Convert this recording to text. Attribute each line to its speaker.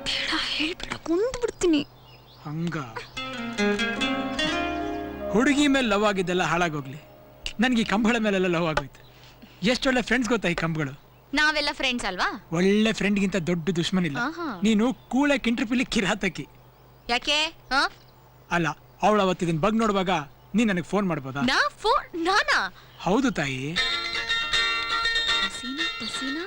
Speaker 1: ಬೇಡ ಹೇಳ್ಬೇಡ ಕೊಂದು ಬಿಡ್ತೀನಿ.
Speaker 2: ಹಂಗ ಹುಡುಗಿ ಮೇಲೆ ಲವ್ ಆಗಿದ್ದೆಲ್ಲ ಹಾಳಾಗೋಗ್ಲಿ, ನನ್ಗೆ ಈ ಕಂಬಳ ಮೇಲೆಲ್ಲ ಲವ್ ಆಗೋಯ್ತು. ಎಷ್ಟೊಳ್ಳೆ ಫ್ರೆಂಡ್ಸ್ ಗೊತ್ತಾ ಈ ಕಂಬಗಳು.
Speaker 1: ನಾವೆಲ್ಲ ಫ್ರೆಂಡ್ಸ್ ಅಲ್ವಾ?
Speaker 2: ಒಳ್ಳೆ ಫ್ರೆಂಡ್ಗಿಂತ ದೊಡ್ಡ ದುಶ್ಮನ್ ಇಲ್ಲ. ನೀನು ಕೂಳೆ ಕಿಂಟ್ರಪಿಲಿ ಕಿರಾತಕಿ.
Speaker 1: ಯಾಕೆ?
Speaker 2: ಅಲ್ಲ, ಅವಳು ಅವತ್ತು ಇದನ್ನ ಬಗ್ ನೋಡುವಾಗ ನೀನ್ ನನಗೆ ಫೋನ್ ಮಾಡ್ಬೋದಾ?
Speaker 1: ನಾನಾ?
Speaker 2: ಹೌದು ತಾಯಿ.
Speaker 1: ಪಸೀನಾ ಪಸೀನಾ